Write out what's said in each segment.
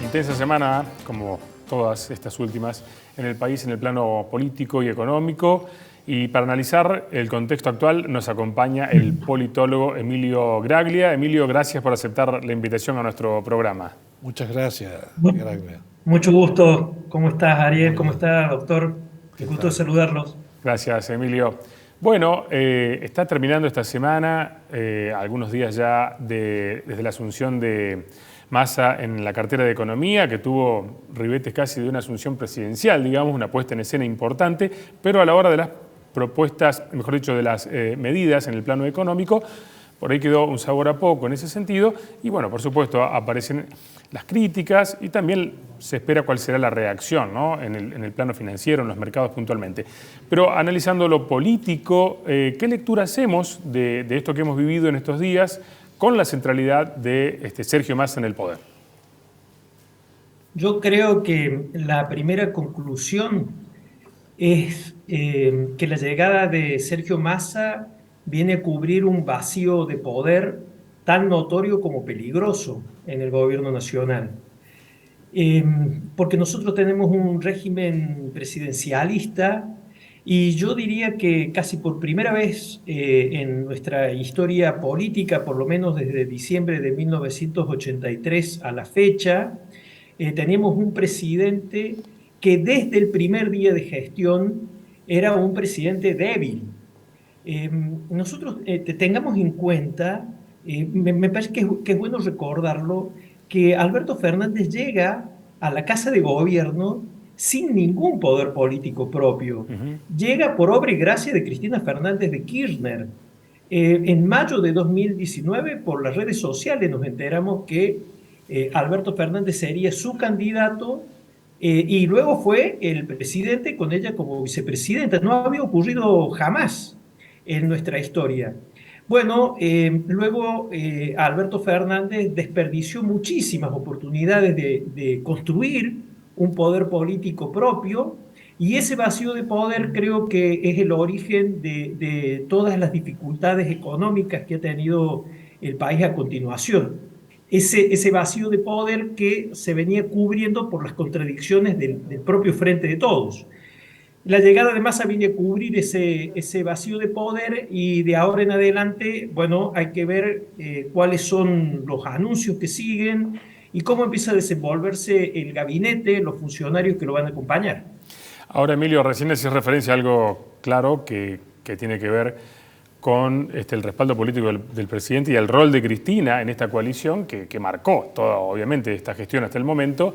Intensa semana, como todas estas últimas, en el país en el plano político y económico. Y para analizar el contexto actual nos acompaña el politólogo Emilio Graglia. Emilio, gracias por aceptar la invitación a nuestro programa. Muchas gracias, Graglia. Mucho gusto. ¿Cómo estás, Ariel? Muy ¿Cómo bien. está, doctor? ¿Qué Un gusto de tal? saludarlos. Gracias, Emilio. Bueno, está terminando esta semana, algunos días ya desde la asunción de Massa en la cartera de Economía, que tuvo ribetes casi de una asunción presidencial, digamos, una puesta en escena importante, pero a la hora de las propuestas, mejor dicho, de las medidas en el plano económico, por ahí quedó un sabor a poco en ese sentido. Y bueno, por supuesto, aparecen las críticas y también se espera cuál será la reacción, ¿no? en el plano financiero, en los mercados puntualmente. Pero analizando lo político, ¿qué lectura hacemos de esto que hemos vivido en estos días con la centralidad de Sergio Massa en el poder? Yo creo que la primera conclusión es que la llegada de Sergio Massa viene a cubrir un vacío de poder tan notorio como peligroso en el gobierno nacional. Eh, Porque nosotros tenemos un régimen presidencialista y yo diría que casi por primera vez en nuestra historia política, por lo menos desde diciembre de 1983 a la fecha, teníamos un presidente que desde el primer día de gestión era un presidente débil. Nosotros tengamos en cuenta, me parece que es bueno recordarlo, que Alberto Fernández llega a la Casa de Gobierno sin ningún poder político propio. Llega por obra y gracia de Cristina Fernández de Kirchner. En mayo de 2019, por las redes sociales, nos enteramos que Alberto Fernández sería su candidato y luego fue el presidente con ella como vicepresidenta. No había ocurrido jamás en nuestra historia. Bueno, luego Alberto Fernández desperdició muchísimas oportunidades de construir un poder político propio y ese vacío de poder creo que es el origen de todas las dificultades económicas que ha tenido el país a continuación. Ese vacío de poder que se venía cubriendo por las contradicciones del propio Frente de Todos. La llegada de Massa viene a cubrir ese vacío de poder y de ahora en adelante, bueno, hay que ver cuáles son los anuncios que siguen y cómo empieza a desenvolverse el gabinete, los funcionarios que lo van a acompañar. Ahora, Emilio, recién hacías referencia a algo claro que tiene que ver con el respaldo político del presidente y el rol de Cristina en esta coalición que marcó toda, obviamente, esta gestión hasta el momento.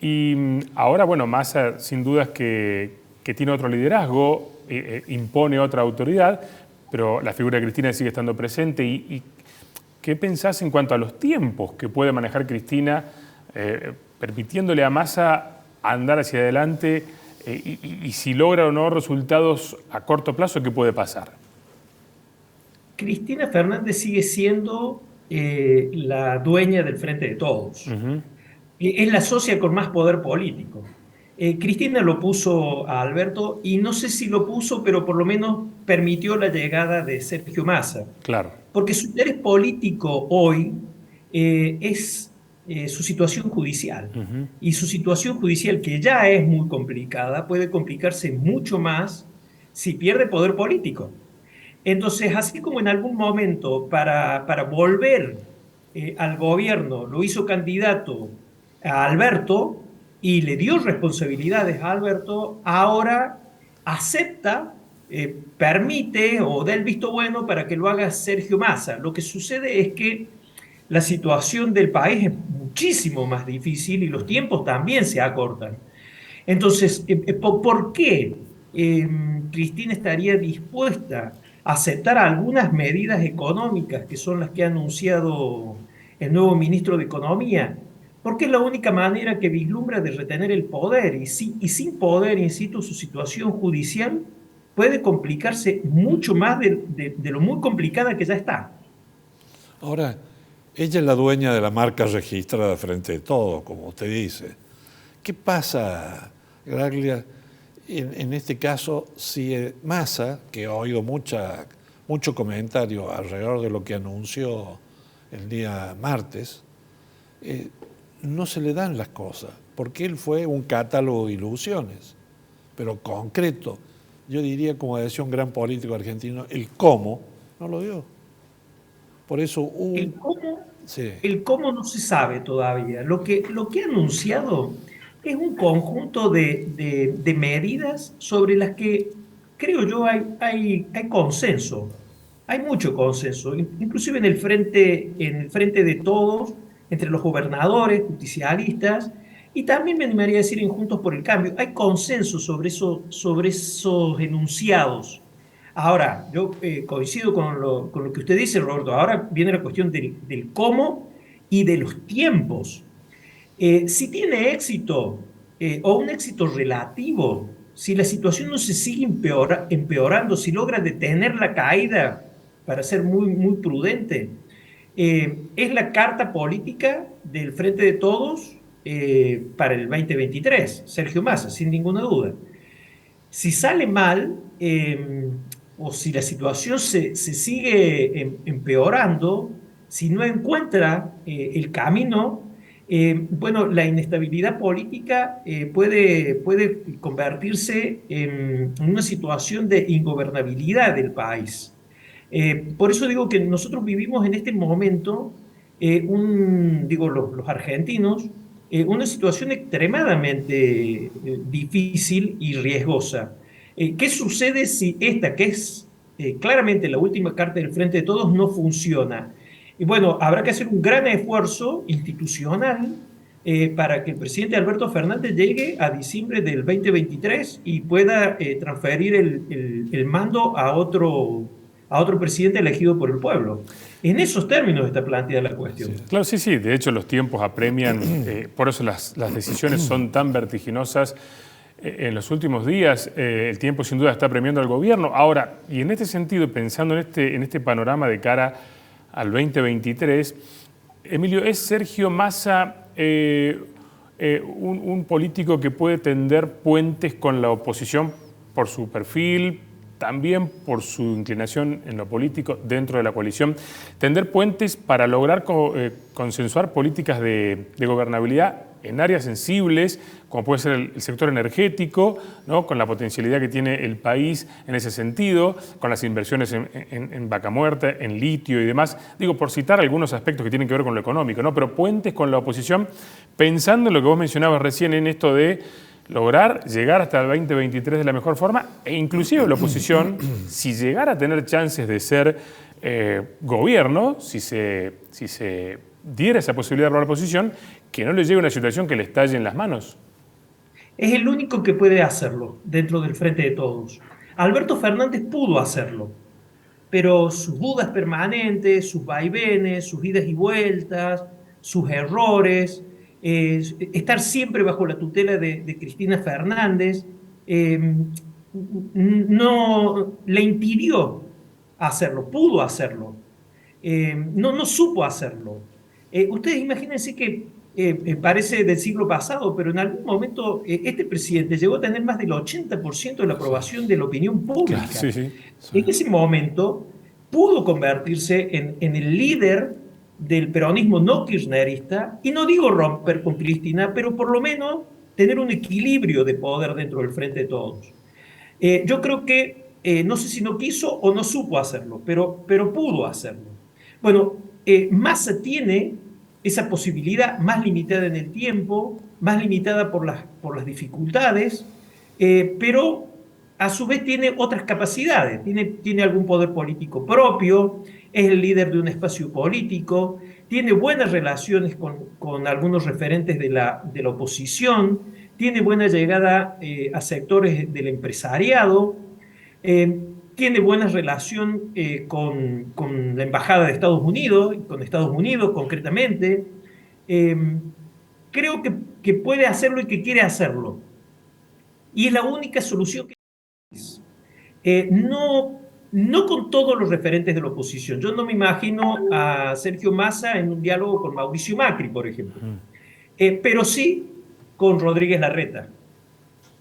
Y ahora, bueno, Massa sin dudas que tiene otro liderazgo, impone otra autoridad, pero la figura de Cristina sigue estando presente. ¿Y qué pensás en cuanto a los tiempos que puede manejar Cristina, permitiéndole a Massa andar hacia adelante y si logra o no resultados a corto plazo, qué puede pasar? Cristina Fernández sigue siendo la dueña del Frente de Todos. Es la socia con más poder político. Cristina lo puso a Alberto y no sé si lo puso, pero por lo menos permitió la llegada de Sergio Massa. Claro. Porque su interés político hoy es su situación judicial. Y su situación judicial, que ya es muy complicada, puede complicarse mucho más si pierde poder político. Entonces, así como en algún momento para volver al gobierno lo hizo candidato a Alberto y le dio responsabilidades a Alberto, ahora acepta, permite o da el visto bueno para que lo haga Sergio Massa. Lo que sucede es que la situación del país es muchísimo más difícil y los tiempos también se acortan. Entonces, ¿por qué Cristina estaría dispuesta a aceptar algunas medidas económicas que son las que ha anunciado el nuevo ministro de Economía? Porque es la única manera que vislumbra de retener el poder y sin poder, insisto, su situación judicial puede complicarse mucho más de lo muy complicada que ya está. Ahora, ella es la dueña de la marca registrada Frente de Todos, como usted dice. ¿Qué pasa, Graglia, en este caso si Massa, que ha oído mucho comentario alrededor de lo que anunció el día martes, no se le dan las cosas, porque él fue un catálogo de ilusiones, pero concreto. Yo diría, como decía un gran político argentino, el cómo no lo dio. Por eso El cómo, sí. el cómo no se sabe todavía. Lo que ha anunciado es un conjunto de medidas sobre las que creo yo hay consenso. Hay mucho consenso, inclusive en el frente de todos, entre los gobernadores, justicialistas, y también me animaría a decir en Juntos por el Cambio. Hay consenso sobre esos enunciados. Ahora, yo coincido con lo que usted dice, Roberto. Ahora viene la cuestión del cómo y de los tiempos. Si tiene éxito o un éxito relativo, si la situación no se sigue empeorando, si logra detener la caída, para ser muy, muy prudente, es la carta política del Frente de Todos para el 2023, Sergio Massa, sin ninguna duda. Si sale mal, o si la situación se sigue empeorando, si no encuentra el camino, bueno, la inestabilidad política puede convertirse en una situación de ingobernabilidad del país. Por eso digo que nosotros vivimos en este momento, digo los argentinos, una situación extremadamente difícil y riesgosa. ¿Qué sucede si esta, que es claramente la última carta del Frente de Todos, no funciona? Y bueno, habrá que hacer un gran esfuerzo institucional para que el presidente Alberto Fernández llegue a diciembre del 2023 y pueda transferir el mando a otro presidente elegido por el pueblo. En esos términos está planteada la cuestión. Sí. Claro, sí, sí. De hecho, los tiempos apremian. Por eso las decisiones son tan vertiginosas. En los últimos días, el tiempo sin duda está apremiando al gobierno. Ahora, y en este sentido, pensando en este panorama de cara al 2023, Emilio, ¿es Sergio Massa un político que puede tender puentes con la oposición por su perfil, también por su inclinación en lo político dentro de la coalición, tender puentes para lograr consensuar políticas de gobernabilidad en áreas sensibles, como puede ser el sector energético, ¿no? Con la potencialidad que tiene el país en ese sentido, con las inversiones en Vaca Muerta, en litio y demás? Digo, por citar algunos aspectos que tienen que ver con lo económico, ¿no? Pero puentes con la oposición, pensando en lo que vos mencionabas recién, en esto de lograr llegar hasta el 2023 de la mejor forma, e inclusive la oposición, si llegara a tener chances de ser gobierno, si se diera esa posibilidad para la oposición, que no le llegue una situación que le estalle en las manos. Es el único que puede hacerlo dentro del Frente de Todos. Alberto Fernández pudo hacerlo, pero sus dudas permanentes, sus vaivenes, sus idas y vueltas, sus errores, estar siempre bajo la tutela de Cristina Fernández, no le impidió hacerlo. Pudo hacerlo, no supo hacerlo. Ustedes imagínense que parece del siglo pasado, pero en algún momento este presidente llegó a tener más del 80% de la aprobación de la opinión pública. Claro, sí, sí. En ese momento pudo convertirse en el líder del peronismo no kirchnerista, y no digo romper con Cristina, pero por lo menos tener un equilibrio de poder dentro del Frente de Todos. Yo creo que, no sé si no quiso o no supo hacerlo, pero pudo hacerlo. Bueno, Massa tiene esa posibilidad más limitada en el tiempo, más limitada por las dificultades, pero a su vez tiene otras capacidades, tiene algún poder político propio, es el líder de un espacio político, tiene buenas relaciones con algunos referentes de la oposición, tiene buena llegada a sectores del empresariado, tiene buena relación con la Embajada de Estados Unidos, con Estados Unidos concretamente. Creo que puede hacerlo y que quiere hacerlo. Y es la única solución que no con todos los referentes de la oposición. Yo no me imagino a Sergio Massa en un diálogo con Mauricio Macri, por ejemplo, pero sí con Rodríguez Larreta.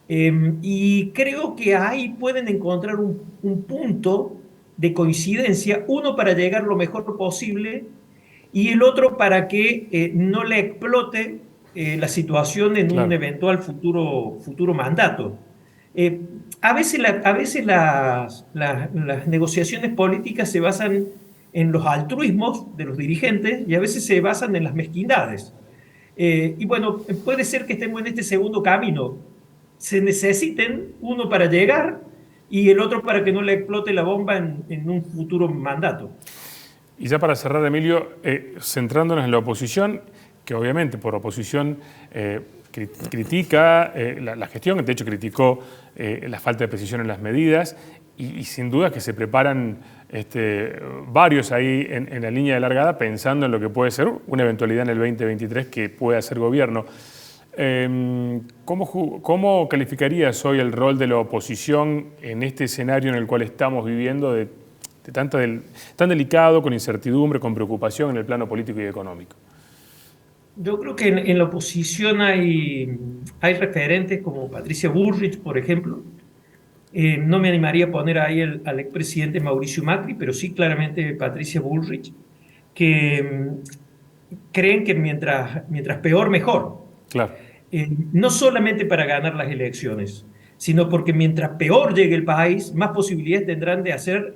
Y creo que ahí pueden encontrar un punto de coincidencia, uno para llegar lo mejor posible y el otro para que no le explote la situación en un Claro. eventual futuro mandato. Eh, a veces las negociaciones políticas se basan en los altruismos de los dirigentes y a veces se basan en las mezquindades. Y bueno, puede ser que estemos en este segundo camino. Se necesiten uno para llegar y el otro para que no le explote la bomba en un futuro mandato. Y ya para cerrar, Emilio, centrándonos en la oposición, que obviamente por oposición critica la gestión, de hecho criticó la falta de precisión en las medidas y sin duda que se preparan varios ahí en la línea de largada pensando en lo que puede ser una eventualidad en el 2023 que pueda ser gobierno. ¿Cómo calificarías hoy el rol de la oposición en este escenario en el cual estamos viviendo tan delicado, con incertidumbre, con preocupación en el plano político y económico? Yo creo que en la oposición hay referentes como Patricia Bullrich, por ejemplo. No me animaría a poner ahí al expresidente Mauricio Macri, pero sí claramente Patricia Bullrich, que creen que mientras peor, mejor. Claro. No solamente para ganar las elecciones, sino porque mientras peor llegue el país, más posibilidades tendrán de hacer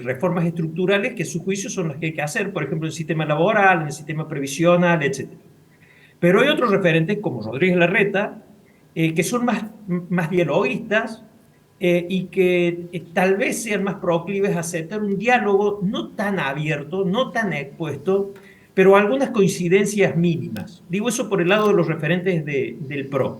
reformas estructurales que a su juicio son las que hay que hacer, por ejemplo, en el sistema laboral, en el sistema previsional, etc. Pero hay otros referentes como Rodríguez Larreta, que son más dialoguistas y que tal vez sean más proclives a aceptar un diálogo no tan abierto, no tan expuesto, pero algunas coincidencias mínimas. Digo eso por el lado de los referentes del PRO.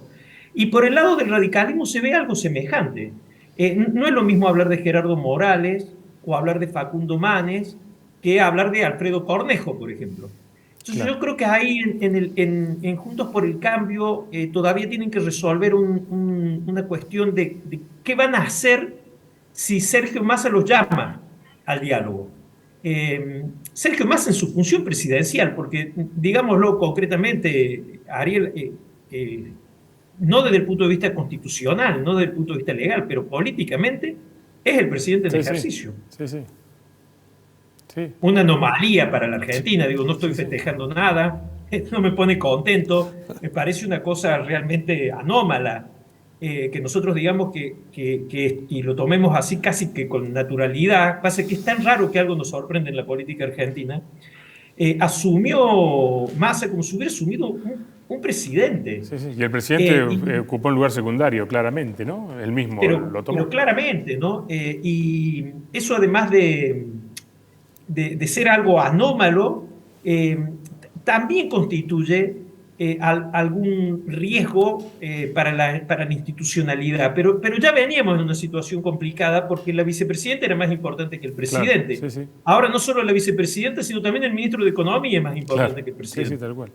Y por el lado del radicalismo se ve algo semejante. No es lo mismo hablar de Gerardo Morales o hablar de Facundo Manes que hablar de Alfredo Cornejo, por ejemplo. Entonces Claro. yo creo que ahí en Juntos por el Cambio todavía tienen que resolver una cuestión de qué van a hacer si Sergio Massa los llama al diálogo. Sergio Massa en su función presidencial, porque digámoslo concretamente, Ariel, no desde el punto de vista constitucional, no desde el punto de vista legal, pero políticamente es el presidente en Sí, ejercicio. sí, sí, sí. Una anomalía para la Argentina, digo, no Sí, estoy sí. festejando nada, no me pone contento, me parece una cosa realmente anómala, que nosotros digamos y lo tomemos así casi que con naturalidad, pasa que es tan raro que algo nos sorprende en la política argentina, asumió Massa como si hubiera asumido un presidente. Sí, sí. Y el presidente Y, ocupó un lugar secundario, claramente, ¿no? Él mismo lo tomó. pero claramente, ¿no? Y eso además de ser algo anómalo, también constituye algún riesgo para la institucionalidad. Pero ya veníamos en una situación complicada porque la vicepresidenta era más importante que el Claro, presidente. sí, sí. Ahora no solo la vicepresidenta, sino también el ministro de Economía es más Claro, importante que el sí, sí, presidente. tal cual.